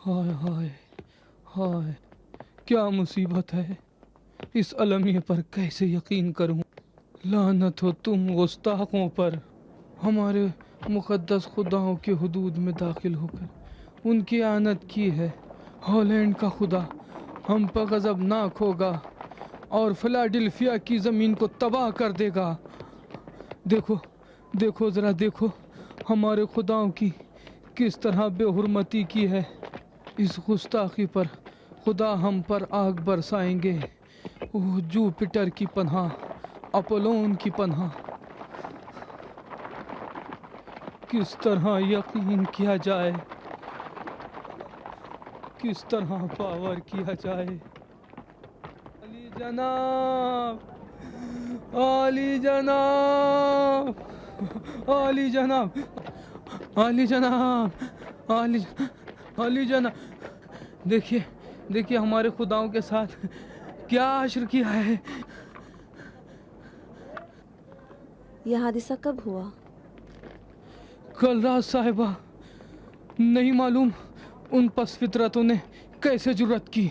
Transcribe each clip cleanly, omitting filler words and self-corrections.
ہائے ہائے ہائے، کیا مصیبت ہے، اس المیہ پر کیسے یقین کروں؟ لعنت ہو تم گستاخوں پر، ہمارے مقدس خداؤں کے حدود میں داخل ہو کر ان کی اعانت کی ہے۔ ہالینڈ کا خدا ہم پر غضبناک ہوگا اور فلاڈیلفیا کی زمین کو تباہ کر دے گا۔ دیکھو دیکھو ذرا دیکھو ہمارے خداؤں کی کس طرح بے حرمتی کی ہے۔ اس گستاخی پر خدا ہم پر آگ برسائیں گے۔ اوہ جوپیٹر کی پناہ، اپولون کی پناہ، کس طرح یقین کیا جائے، کس طرح باور کیا جائے۔ علی جناب، علی جناب، علی جناب، علی جناب، علی جناب، دیکھیے دیکھیے ہمارے خداؤں کے ساتھ کیا حشر کیا ہے۔ یہ حادثہ کب ہوا؟ کل رات صاحبہ، نہیں معلوم ان پس فطرتوں نے کیسے جرأت کی۔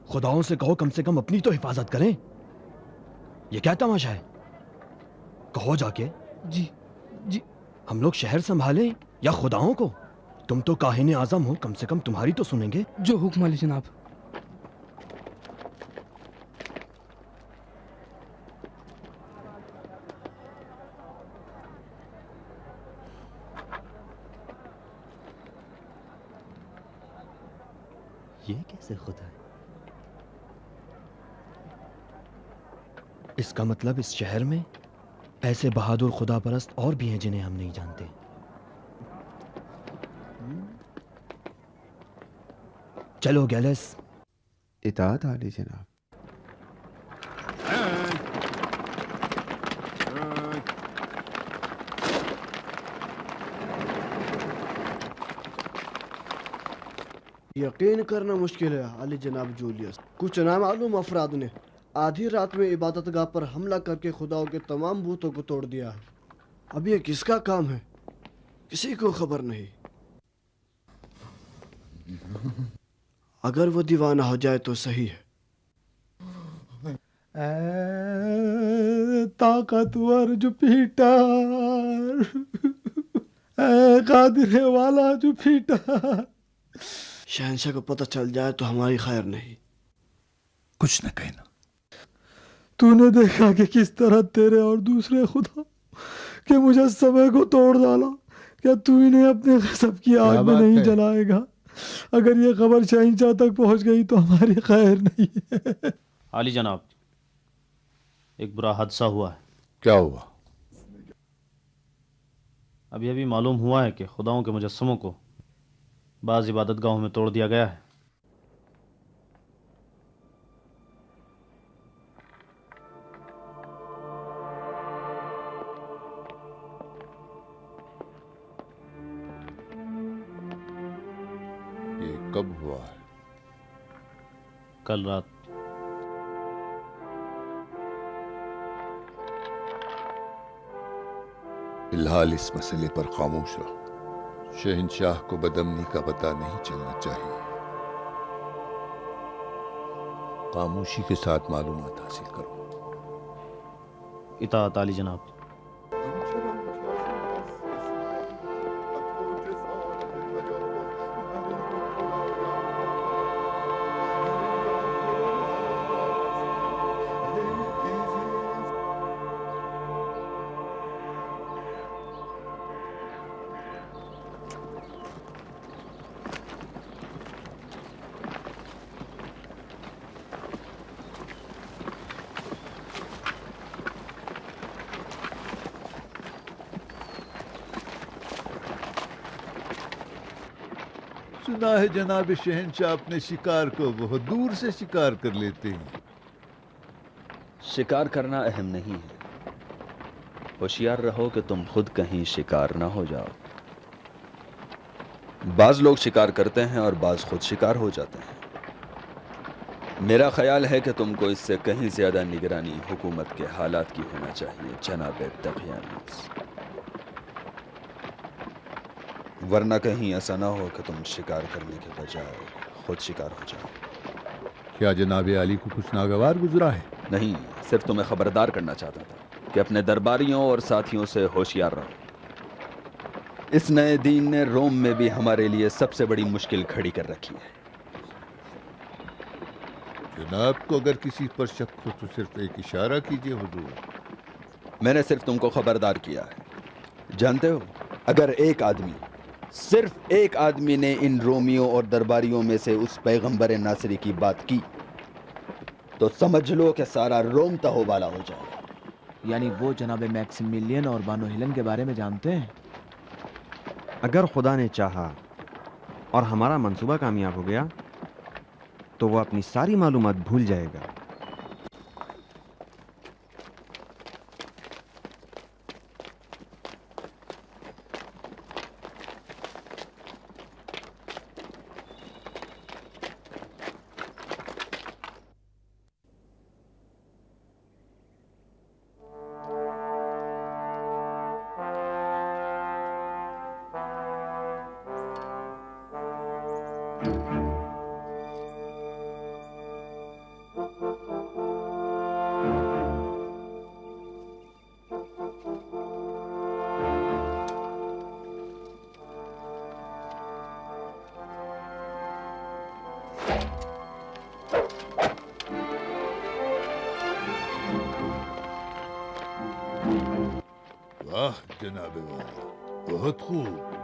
خداؤں سے کہو کم سے کم اپنی تو حفاظت کریں۔ یہ کیا تماشا ہے؟ کہو جا کے۔ جی جی، ہم لوگ شہر سنبھالیں یا خداؤں کو؟ تم تو کاہن اعظم ہو، کم سے کم تمہاری تو سنیں گے۔ جو حکم علی جناب۔ یہ کیسے خدا ہے؟ اس کا مطلب اس شہر میں ایسے بہادر خدا پرست اور بھی ہیں جنہیں ہم نہیں جانتے. چلو گیلس. اطاعت عالی جناب. یقین کرنا مشکل ہے علی جناب جولیس. کچھ نامعلوم افراد نے آدھی رات میں عبادت گاہ پر حملہ کر کے خداؤں کے تمام بتوں کو توڑ دیا ہے. اب یہ کس کا کام ہے کسی کو خبر نہیں. اگر وہ دیوانہ ہو جائے تو صحیح ہے. اے طاقتور جوپیٹر، اے قادر والا جوپیٹر. شہنشاہ کو پتہ چل جائے تو ہماری خیر نہیں. کچھ نہ کہنا. تو نے دیکھا کہ کس طرح تیرے اور دوسرے خدا کے مجسمے کو توڑ ڈالا. کیا تو انہیں اپنے غضب کی آگ میں نہیں جلائے گا؟ اگر یہ خبر شہنشاہ تک پہنچ گئی تو ہماری خیر نہیں ہے. عالی جناب، ایک برا حادثہ ہوا ہے. کیا ہوا؟ ابھی ابھی معلوم ہوا ہے کہ خداؤں کے مجسموں کو بعض عبادت گاہوں میں توڑ دیا گیا ہے. یہ کب ہوا ہے؟ کل رات. فی الحال اس مسئلے پر خاموش رہو. شہنشاہ کو بدامنی کا پتہ نہیں چلنا چاہیے. خاموشی کے ساتھ معلومات حاصل کرو. اطاعت عالی جناب. سنا ہے جناب شہنشاہ اپنے شکار کو بہت دور سے شکار کر لیتے ہیں. شکار کرنا اہم نہیں ہے، ہوشیار رہو کہ تم خود کہیں شکار نہ ہو جاؤ. بعض لوگ شکار کرتے ہیں اور بعض خود شکار ہو جاتے ہیں. میرا خیال ہے کہ تم کو اس سے کہیں زیادہ نگرانی حکومت کے حالات کی ہونا چاہیے جناب دقیانوس، ورنہ کہیں ایسا نہ ہو کہ تم شکار کرنے کے بجائے خود شکار ہو جاؤ. کیا جناب علی کو کچھ ناگوار گزرا ہے؟ نہیں، صرف تمہیں خبردار کرنا چاہتا تھا کہ اپنے درباریوں اور ساتھیوں سے ہوشیار رہو. اس نئے دین نے روم میں بھی ہمارے لیے سب سے بڑی مشکل کھڑی کر رکھی ہے. جناب کو اگر کسی پر شک ہو تو صرف ایک اشارہ کیجیے حضور. میں نے صرف تم کو خبردار کیا ہے. جانتے ہو، اگر ایک آدمی، صرف ایک آدمی نے ان رومیوں اور درباریوں میں سے اس پیغمبر ناصری کی بات کی تو سمجھ لو کہ سارا روم تہوبالا ہو جائے گا. یعنی وہ جناب میکسیملین اور بانو ہیلن کے بارے میں جانتے ہیں؟ اگر خدا نے چاہا اور ہمارا منصوبہ کامیاب ہو گیا تو وہ اپنی ساری معلومات بھول جائے گا. واہ جناب والا، بہت خوب.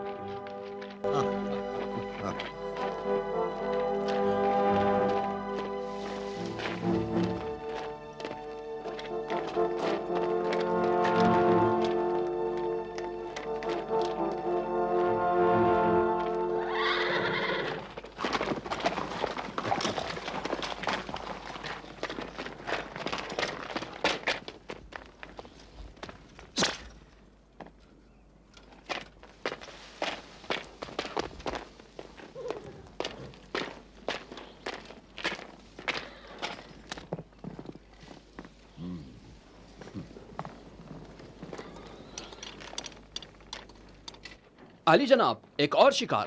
علی جناب، ایک اور شکار.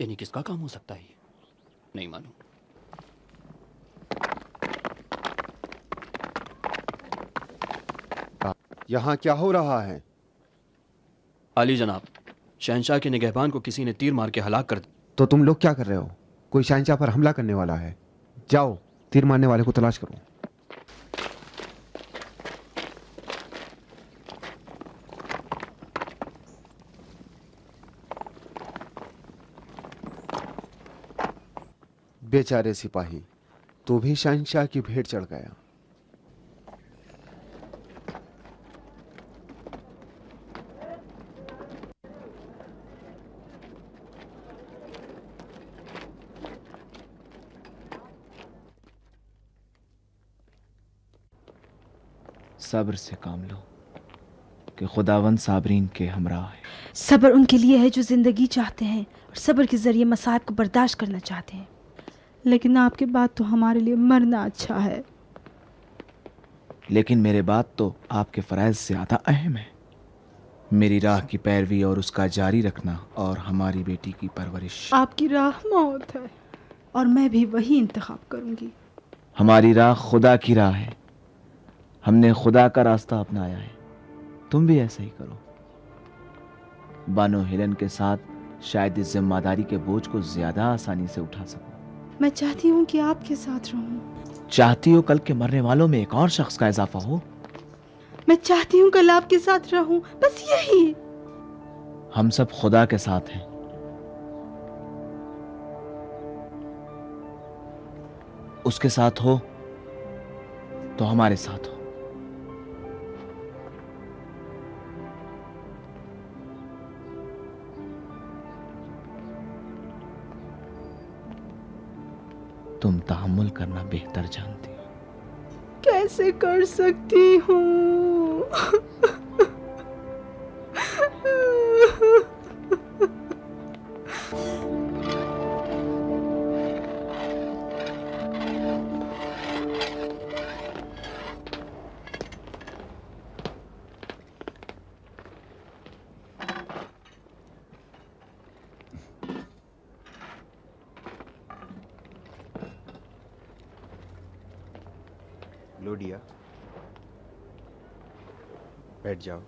یعنی کس کا کام ہو سکتا ہے یہ؟ نہیں معلوم. یہاں کیا ہو رہا ہے؟ علی جناب، شہنشاہ کے نگہبان کو کسی نے تیر مار کے ہلاک کر دیا. تو تم لوگ کیا کر رہے ہو؟ کوئی شہنشاہ پر حملہ کرنے والا ہے. جاؤ تیر مارنے والے کو تلاش کرو. بیچارے سپاہی، تو بھی شہنشاہ کی بھیٹ چڑھ گیا. صبر سے کام لو کہ خداوند صابرین کے ہمراہ ہے. صبر ان کے لیے ہے جو زندگی چاہتے ہیں اور صبر کے ذریعے مصائب کو برداشت کرنا چاہتے ہیں. لیکن آپ کے بعد تو ہمارے لیے مرنا اچھا ہے. لیکن میرے بعد تو آپ کے فرائض سے زیادہ اہم ہے. میری راہ کی پیروی اور اس کا جاری رکھنا اور ہماری بیٹی کی پرورش. آپ کی راہ موت ہے اور میں بھی وہی انتخاب کروں گی. ہماری راہ خدا کی راہ ہے. ہم نے خدا کا راستہ اپنایا ہے. تم بھی ایسا ہی کرو. بانو ہیلن کے ساتھ شاید اس ذمہ داری کے بوجھ کو زیادہ آسانی سے اٹھا سکو. میں چاہتی ہوں کہ آپ کے ساتھ رہوں. چاہتی ہو کل کے مرنے والوں میں ایک اور شخص کا اضافہ ہو. میں چاہتی ہوں کل آپ کے ساتھ رہوں، بس یہی. ہم سب خدا کے ساتھ ہیں. اس کے ساتھ ہو تو ہمارے ساتھ ہو. تم تحمل کرنا بہتر جانتی ہو. کیسے کر سکتی ہوں؟ لوڈیا، بیٹھ جاؤ.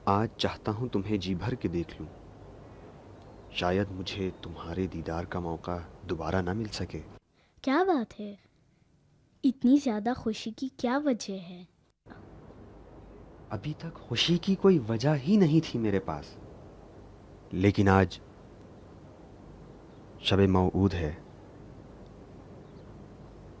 آج چاہتا ہوں تمہیں جی بھر کے دیکھ لوں. شاید مجھے تمہارے دیدار کا موقع دوبارہ نہ مل سکے. کیا بات ہے؟ اتنی زیادہ خوشی کی کیا وجہ ہے؟ ابھی تک خوشی کی کوئی وجہ ہی نہیں تھی میرے پاس، لیکن آج شب موعود ہے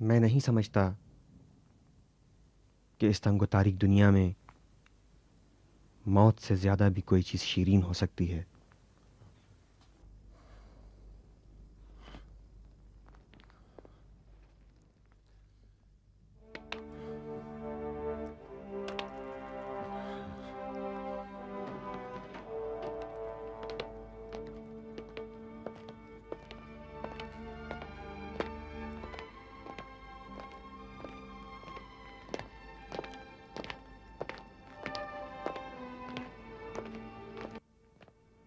میں نہیں سمجھتا کہ اس تنگ و تاریک دنیا میں موت سے زیادہ بھی کوئی چیز شیرین ہو سکتی ہے.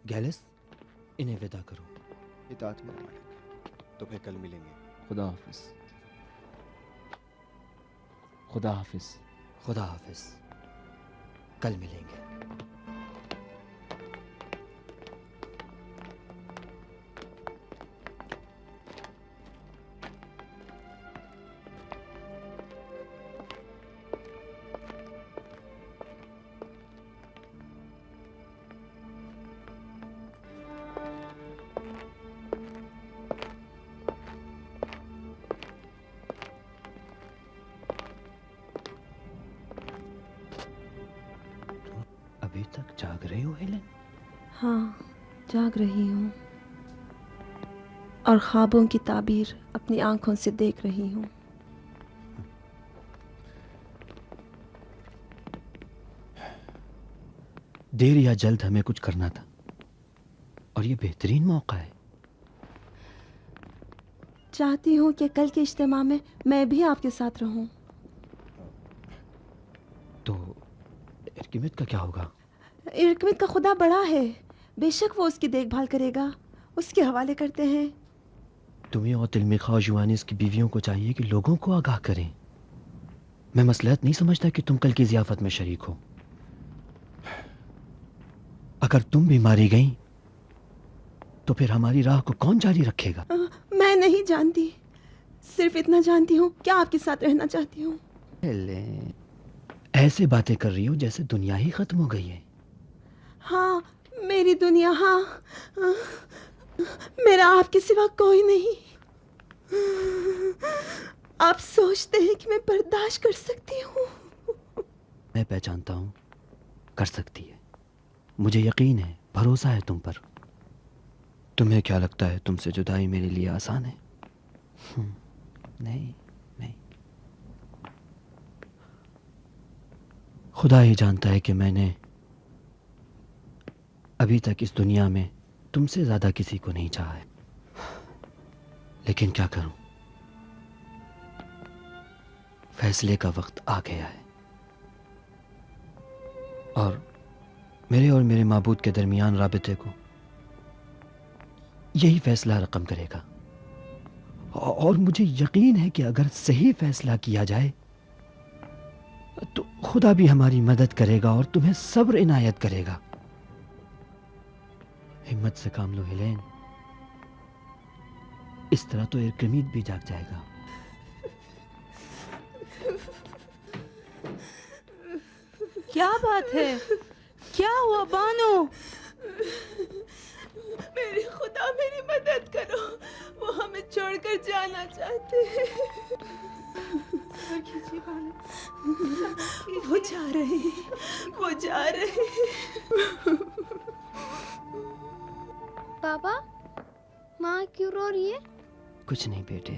گیلس انہیں ودا کرو. اطاعت میرے مالک. تو پھر کل ملیں گے. خدا حافظ. خدا حافظ. خدا حافظ. کل ملیں گے. ابھی تک جاگ رہی ہو ہیلن؟ ہاں جاگ رہی ہوں اور خوابوں کی تعبیر اپنی آنکھوں سے دیکھ رہی ہوں. دیر یا جلد ہمیں کچھ کرنا تھا اور یہ بہترین موقع ہے. چاہتی ہوں کہ کل کے اجتماع میں میں بھی آپ کے ساتھ رہوں. تو ارکمت کا کیا ہوگا؟ ارکمت کا خدا بڑا ہے، بے شک وہ اس کی دیکھ بھال کرے گا. اس کے حوالے کرتے ہیں. تمہیں اور تلمیخا اور جوانس کی بیویوں کو چاہیے کہ لوگوں کو آگاہ کریں. میں مصلحت نہیں سمجھتا کہ تم کل کی ضیافت میں شریک ہو. اگر تم بھی ماری گئیں تو پھر ہماری راہ کو کون جاری رکھے گا؟ میں نہیں جانتی، صرف اتنا جانتی ہوں کہ آپ کے ساتھ رہنا چاہتی ہوں. ایسے باتیں کر رہی ہو جیسے دنیا ہی ختم ہو گئی ہے. ہاں میری دنیا، ہاں میرا آپ کے سوا کوئی نہیں. آپ سوچتے ہیں کہ میں برداشت کر سکتی ہوں؟ میں پہچانتا ہوں کر سکتی ہے. مجھے یقین ہے، بھروسہ ہے تم پر. تمہیں کیا لگتا ہے تم سے جدائی میرے لیے آسان ہے؟ نہیں نہیں. خدا ہی جانتا ہے کہ میں نے ابھی تک اس دنیا میں تم سے زیادہ کسی کو نہیں چاہا ہے. لیکن کیا کروں، فیصلے کا وقت آ گیا ہے اور میرے معبود کے درمیان رابطے کو یہی فیصلہ رقم کرے گا. اور مجھے یقین ہے کہ اگر صحیح فیصلہ کیا جائے تو خدا بھی ہماری مدد کرے گا اور تمہیں صبر عنایت کرے گا. ہمت سے کام لو ہیلین، اس طرح تو ارکمید بھی جاگ جائے گا. کیا بات ہے؟ کیا ہوا بانو؟ میری خدا میری مدد کرو، وہ ہمیں چھوڑ کر جانا چاہتے ہیں. وہ جا رہے ہیں، وہ جا رہے ہیں. پاپا ماں کیوں رو رہی ہے؟ کچھ نہیں بیٹے،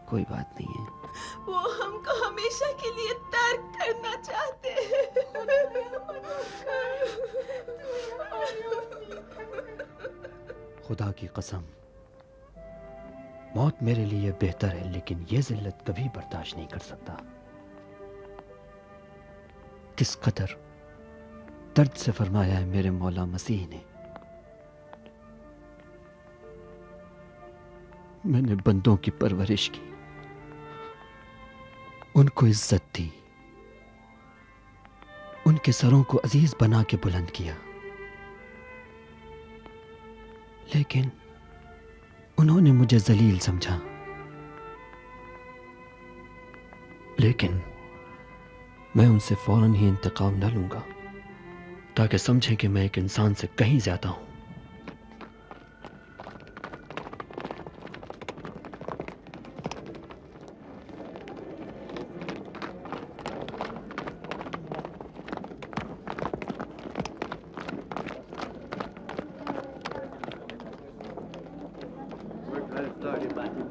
کوئی بات نہیں ہے. وہ ہم کو ہمیشہ کے لیے ترک کرنا چاہتے ہیں. خدا کی قسم، موت میرے لیے بہتر ہے، لیکن یہ ذلت کبھی برداشت نہیں کر سکتا. کس قدر درد سے فرمایا ہے میرے مولا مسیح نے. میں نے بندوں کی پرورش کی، ان کو عزت دی، ان کے سروں کو عزیز بنا کے بلند کیا، لیکن انہوں نے مجھے ذلیل سمجھا. لیکن میں ان سے فوراً ہی انتقام نہ لوں گا تاکہ سمجھیں کہ میں ایک انسان سے کہیں زیادہ ہوں. مہربانی